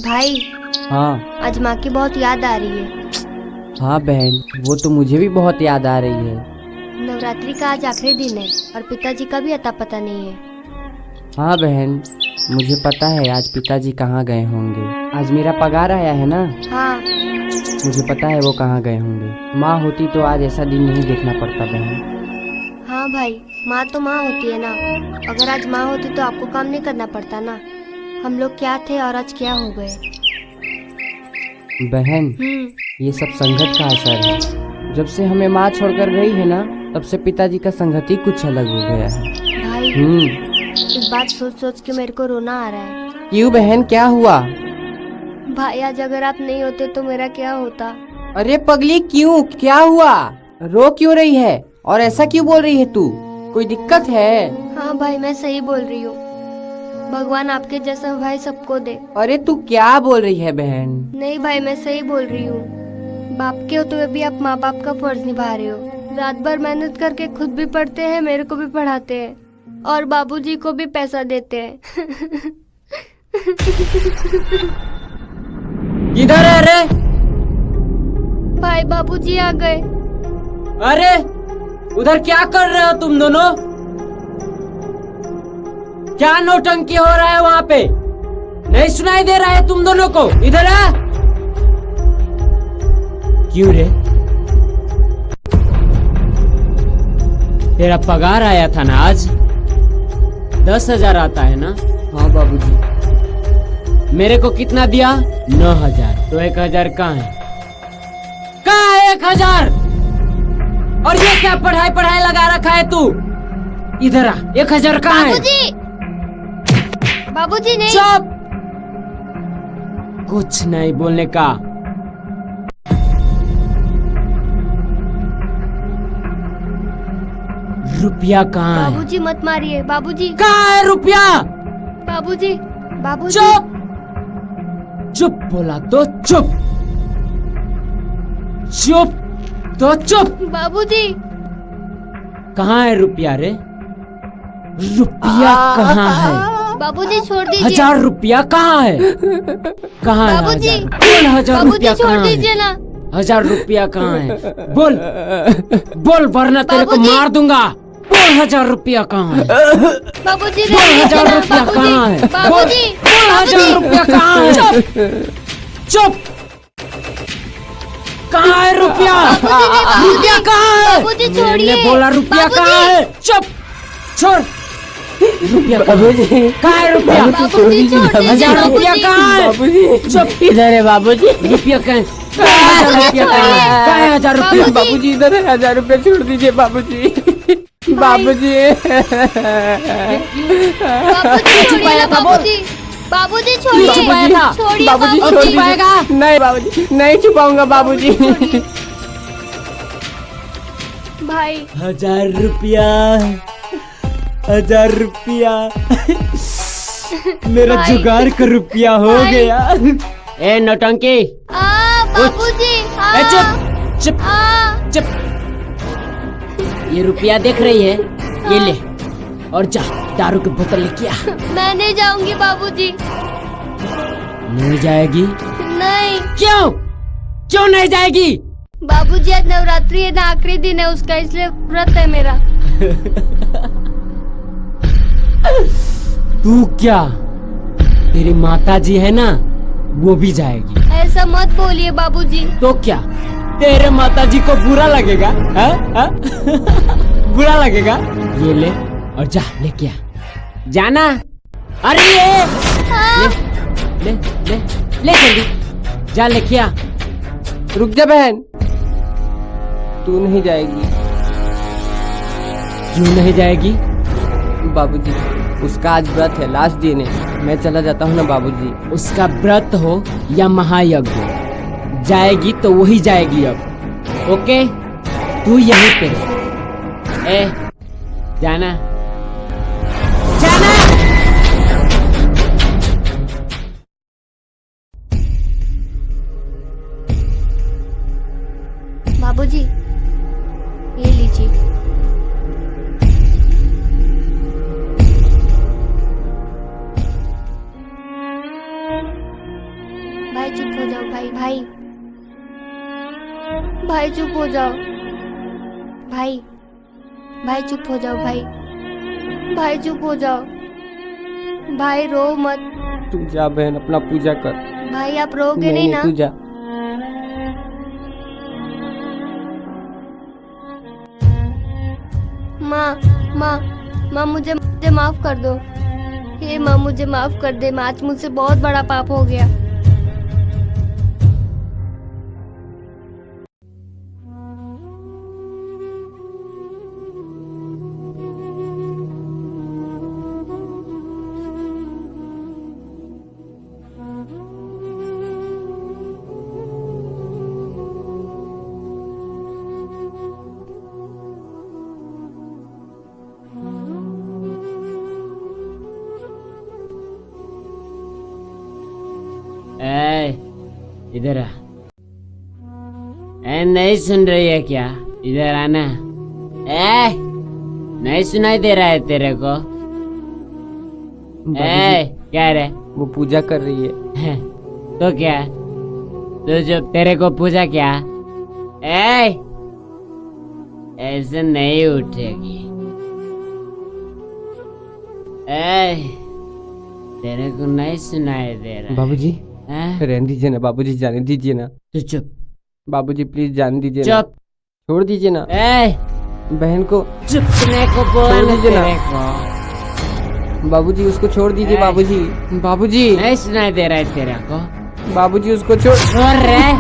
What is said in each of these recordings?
भाई, हाँ। आज माँ की बहुत याद आ रही है। हाँ बहन, वो तो मुझे भी बहुत याद आ रही है। नवरात्रि का आज आखिरी दिन है और पिताजी का भी अता पता नहीं है। हाँ बहन, मुझे पता है आज पिताजी कहाँ गए होंगे। आज मेरा पगार आया है ना। हाँ, मुझे पता है वो कहाँ गए होंगे। माँ होती तो आज ऐसा दिन नहीं देखना पड़ता बहन। हाँ भाई, माँ तो माँ होती है ना। अगर आज माँ होती तो आपको काम नहीं करना पड़ता ना। हम लोग क्या थे और आज क्या हो गए। बहन, ये सब संगत का असर है। जब से हमें माँ छोड़कर गई है ना, तब से पिताजी का संगत ही कुछ अलग हो गया है। भाई, इस बात सोच सोच के मेरे को रोना आ रहा है। क्यों बहन, क्या हुआ? भाई, आज अगर आप नहीं होते तो मेरा क्या होता। अरे पगली, क्यों, क्या हुआ? रो क्यों रही है और ऐसा क्यों बोल रही है तू? कोई दिक्कत है? हाँ भाई, मैं सही बोल रही हूँ। भगवान आपके जैसा भाई सबको दे। अरे तू क्या बोल रही है बहन? नहीं भाई, मैं सही बोल रही हूँ। बाप के होते हुए भी आप माँ बाप का फर्ज निभा रहे हो। रात भर मेहनत करके खुद भी पढ़ते हैं, मेरे को भी पढ़ाते हैं और बाबूजी को भी पैसा देते हैं। किधर है रे? भाई, बाबूजी आ गए। अरे उधर क्या कर रहे हो तुम दोनों? क्या नौटंकी हो रहा है वहाँ पे? नहीं सुनाई दे रहा है तुम दोनों को? इधर आ। क्यों रे? तेरा पगार आया था ना आज? 10,000 आता है ना? हाँ बाबूजी। मेरे को कितना दिया? 9,000। तो 1,000 कहाँ है? कहाँ है 1,000? और ये क्या पढ़ाई पढ़ाई लगा रखा है तू? इधर आ, 1,000 कहाँ है? बाबूजी, बाबूजी नहीं। चुप! कुछ नहीं बोलने का। रुपया कहाँ है? बाबूजी मत मारिए। बाबूजी, कहाँ है रुपया? बाबूजी, बाबूजी। चुप! चुप बोला तो चुप। चुप तो चुप। बाबूजी, कहाँ है रुपया रे? रुपया कहाँ है? बाबूजी छोड़ दीजिए। 1,000 रुपया कहाँ है? कहाँ है? बाबूजी, बोल 1,000 बाबूजी रुपया छोड़ कहाँ दीजिए है? ना। 1,000 रुपया कहाँ है? बोल बोल, वरना तेरे को बाबूजी। मार दूंगा। बोल 1,000 रुपया कहाँ है? बाबूजी, बोल 1,000 रुपया कहाँ है? बोल 1,000 रुपया कहाँ है? चुप! कहाँ है रुपया? रुपया कहाँ है? बाबूजी छोड़िए। मैंने बोला रुपया कहाँ है? चुप! छोड़! रुपया बाबूजी, कहाँ है रुपया? बाबूजी छोड़ दीजिए। 1,000 रुपया कहाँ है? बाबूजी, चुप! इधर है बाबूजी। रुपया कहाँ है? 1,000 रुपया कहाँ है? कहाँ है 1,000 रुपया? बाबूजी इधर है, 1,000 रुपया छोड़ दीजिए बाबूजी। बाबूजी, बाबूजी छोड़िए ना। बाबूजी, बाबूजी छोड़िए। छुपाया था। छोड़िए बाबूजी छोड़ बाबूजी। छुपाएगा? नहीं बाबूजी, नहीं छुपाऊंगा बाबूजी। भाई, 1,000 रुपया, 1,000 रुपया। मेरा भाई। जुगाड़ का रुपया हो भाई। गया। ए नौटंकी, बाबूजी। ए चुप चुप चुप। ये रुपया देख रही है? ये ले और जा दारू की बोतल लेके आ। मैं नहीं जाऊंगी बाबूजी। नहीं जाएगी? नहीं क्यों? क्यों नहीं जाएगी? बाबूजी, आज नवरात्रि है ना, आखिरी दिन है उसका, इसलिए व्रत है मेरा। तू क्या? तेरी माता जी है ना, वो भी जाएगी। ऐसा मत बोलिए बाबूजी। तो क्या तेरे माता जी को बुरा लगेगा? हा? हा? बुरा लगेगा? ये ले और जा लेके आ। जाना। अरे ये ले ले ले जल्दी जा लेके आ। रुक जा बहन, तू नहीं जाएगी। क्यों नहीं जाएगी? बाबूजी, उसका आज व्रत है, लास्ट दिन है। मैं चला जाता हूँ ना बाबूजी। उसका व्रत हो या महायज्ञ हो, जाएगी तो वही जाएगी अब। ओके, तू यहीं पे रह। ए जाना जाना। बाबूजी, ये लीजिए। भाई भाई चुप हो जाओ। भाई भाई चुप हो जाओ। भाई भाई चुप हो जाओ। भाई रो मत। तू जा बहन, अपना पूजा कर। भाई आप रोगे नहीं ना? तू जा। माँ माँ माँ मुझे माफ कर दो। हे माँ मुझे माफ कर दे। माँ आज मुझसे बहुत बड़ा पाप हो गया। इधर आ। नहीं सुन रही है क्या? इधर आना। नहीं सुनाई दे रहा है तेरे को? क्या रे? वो पूजा कर रही है। तो क्या? तो जो तेरे को पूजा क्या? ऐसे नहीं उठेगी। तेरे को नहीं सुनाई दे रहा? बाबूजी रहने दीजिए ना बाबूजी, जाने दीजिए ना। तू चुप। बाबूजी प्लीज जाने दीजिए ना। चुप। छोड़ दीजिए ना। बहन को चुपने को बोल दीजिए ना। को बाबूजी उसको छोड़ दीजिए। बाबूजी बाबूजी नहीं सुनाई दे रहा है तेरे को? बाबूजी उसको छोड़ रहे।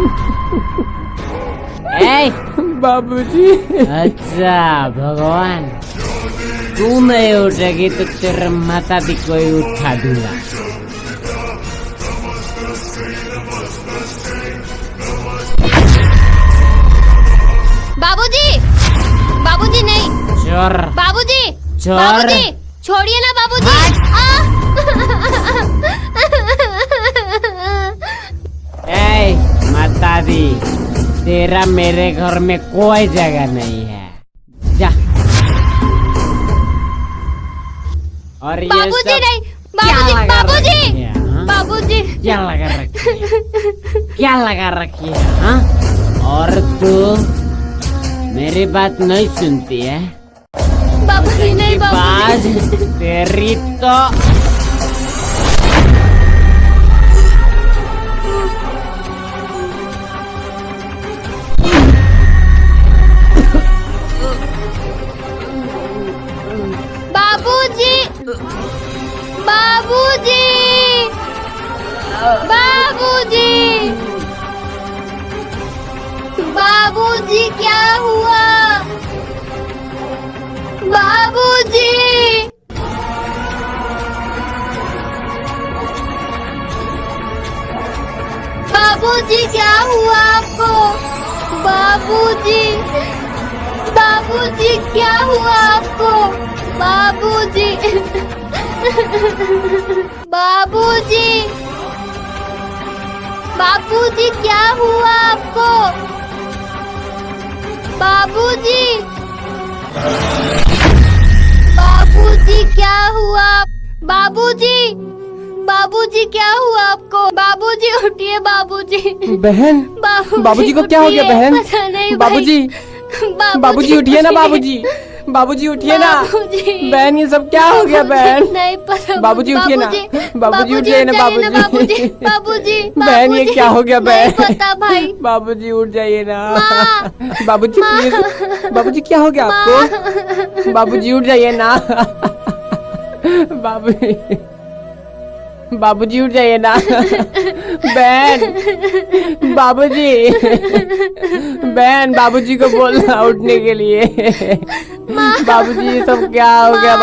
बाबूजी। अच्छा भगवान, तू नहीं उठेगी तो तेरे माता भी कोई उठा दूंगा। बाबूजी बाबूजी नहीं। चोर। बाबूजी चोर। बाबूजी छोड़िए ना बाबूजी। माता दी, तेरा मेरे घर में कोई जगह नहीं है। जा। और ये बाबूजी सब नहीं। क्या बाबूजी लगा बाबूजी रखी है, हाँ? बाबूजी क्या लगा रखी है? क्या लगा रखी है, हाँ? और तू मेरी बात नहीं सुनती है? बाबूजी नहीं। बाज बाबूजी तेरी तो बाबूजी बाबूजी बाबूजी बाबूजी क्या हुआ? बाबूजी बाबूजी क्या हुआ आपको? बाबूजी बाबूजी क्या हुआ आपको? बाबूजी बाबूजी बाबूजी क्या हुआ आपको? बाबूजी बाबूजी क्या हुआ? बाबूजी बाबूजी क्या हुआ आपको? बाबूजी उठिए। बाबूजी बहन बाबूजी को क्या हो गया बहन? पता नहीं बाबूजी बाबूजी उठिए ना। बाबूजी बाबूजी उठिए ना। बहन ये सब क्या हो गया बहन? नहीं पता। बाबूजी उठिए ना। बाबूजी उठिए ना। बाबूजी बाबूजी बहन ये क्या हो गया बहन? नहीं पता भाई। बाबूजी उठ जाइए ना। बाबूजी प्लीज। बाबूजी क्या हो गया आपको? बाबूजी उठ जाइए ना। बाबूजी बाबूजी उठ जाइए ना। बहन बाबूजी बहन बाबूजी को बोलना उठने के लिए। बाबूजी ये सब क्या हो गया?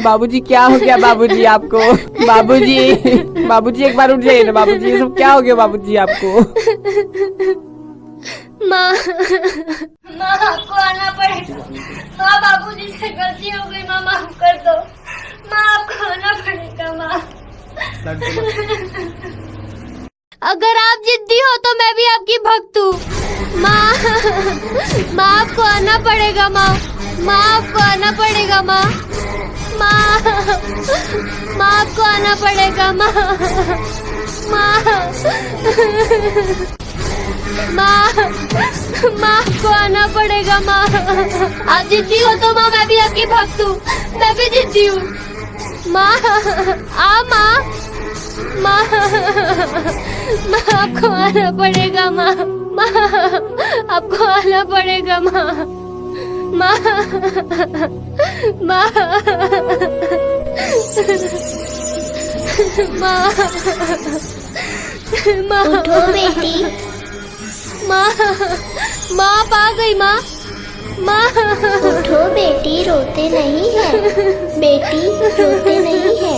बाबूजी क्या हो गया बाबूजी आपको? बाबूजी एक बार उठ जाइए ना। बाबूजी ये सब क्या हो गया बाबूजी आपको? माँ आपको आना पड़ेगा। माँ बाबूजी से गलती हो गई। माँ माफ कर दो। माँ आपको आना पड़ेगा। माँ अगर आप जिद्दी हो तो मैं भी आपकी भक्त हूँ। माँ आपको आना पड़ेगा। माँ आपको आना पड़ेगा। माँ आपको आना पड़ेगा। माँ माँ, माँ को आना पड़ेगा माँ। आप जिद्दी हो तो माँ मैं भी आपकी भक्त हूँ, मैं भी जिद्दी हूँ। माँ, माँ, माँ, माँ आपको आना पड़ेगा माँ, माँ आपको आना पड़ेगा माँ, माँ, माँ, माँ, माँ, उठो बेटी। माँ, माँ आप आ गई माँ, माँ, उठो बेटी, रोते नहीं है बेटी, रोते नहीं है।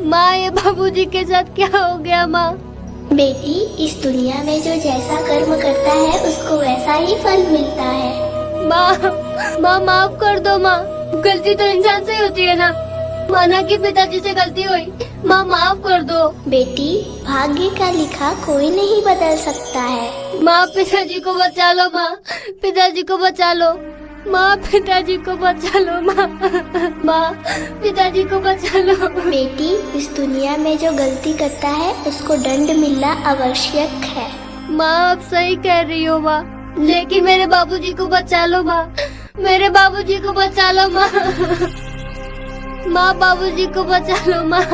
माँ ये बाबूजी के साथ क्या हो गया माँ? बेटी, इस दुनिया में जो जैसा कर्म करता है उसको वैसा ही फल मिलता है। माँ माफ कर दो माँ, गलती तो इंसान से ही होती है ना, माना कि पिताजी से गलती हुई, माँ माफ कर दो। बेटी, भाग्य का लिखा कोई नहीं बदल सकता है। माँ पिताजी को बचा लो माँ, पिताजी को बचा लो माँ, पिताजी को बचा लो माँ, माँ पिताजी को बचा लो। बेटी, इस दुनिया में जो गलती करता है उसको दंड मिलना आवश्यक है। माँ आप सही कह रही हो माँ, लेकिन मेरे बाबूजी को बचा लो माँ, मेरे बाबूजी को बचा लो माँ, माँ बाबूजी को बचा लो माँ।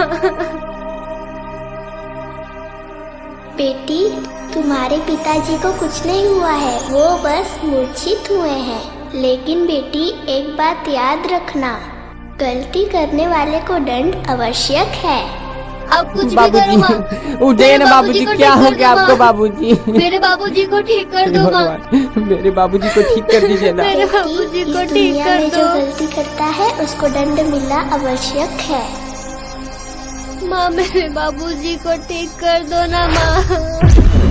बेटी, तुम्हारे पिताजी को कुछ नहीं हुआ है, वो बस मूर्छित हुए हैं। लेकिन बेटी, एक बात याद रखना, गलती करने वाले को दंड आवश्यक है। अब कुछ भी करो माँ, बाबूजी उठ जाइए ना बाबूजी, को क्या ठीक हो कर गया दो आपको माँ। बाबूजी? मेरे बाबूजी को ठीक कर दो माँ, भगवान, मेरे बाबूजी को ठीक कर दीजिए ना। मेरे बेटी, बाबूजी इस को ठीक दुनिया कर में जो दो गलती करता है उसको दंड मिलना आवश्यक है। माँ, मेरे बाबूजी को ठीक कर दो ना माँ।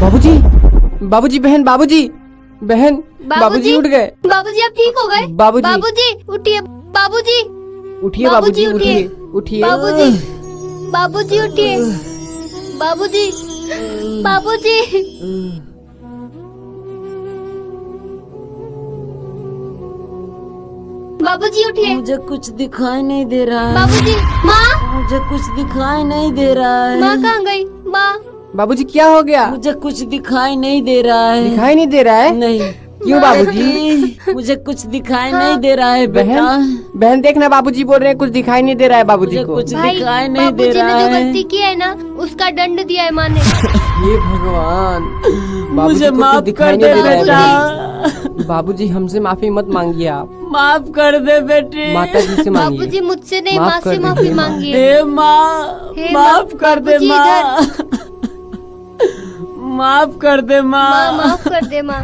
बाबूजी, बाबूजी, बहन, बाबूजी, बहन, बाबूजी उठ गए। बाबूजी आप ठीक हो गए? बाबूजी। बाबूजी उठिए, बाबूजी, उठिए बाबूजी, उठिए, उठिए। बाबूजी, बाबूजी उठिए, बाबूजी, बाबूजी, बाबूजी उठिए, मुझे कुछ दिखाई नहीं दे रहा है, बाबूजी। माँ, मुझे कुछ दिखाई नहीं दे रहा है, माँ कहाँ गई? माँ, बाबूजी क्या हो गया? मुझे कुछ दिखाई नहीं दे रहा है। दिखाई नहीं दे रहा है? नहीं। क्यों बाबूजी? मुझे कुछ दिखाई नहीं दे रहा है बेटा। बहन, बहन देखना, बाबूजी बोल रहे हैं कुछ दिखाई नहीं दे रहा है बाबूजी मुझे को। कुछ भाई दिखाई नहीं दे बाबूजी रहा ने जो है। गलती की है ना, उसका दंड दिया है माँ ने। ये भगवान, बाबूजी मुझे को कुछ माफ दिखाई कर नहीं दे दे रहा है। बेटा, बाबूजी हमसे माफी मत मांगिए आप, माफ कर दे बेटी। माता जी से मांगिए। बाबूजी मुझसे नहीं, माफ माँ कर से माफी दीजिए, माँ। मांगिए। हे माँ, हे माफ माँ, कर दे बाबूजी माँ, माफ कर दे माँ माँ। माफ कर दे माँ।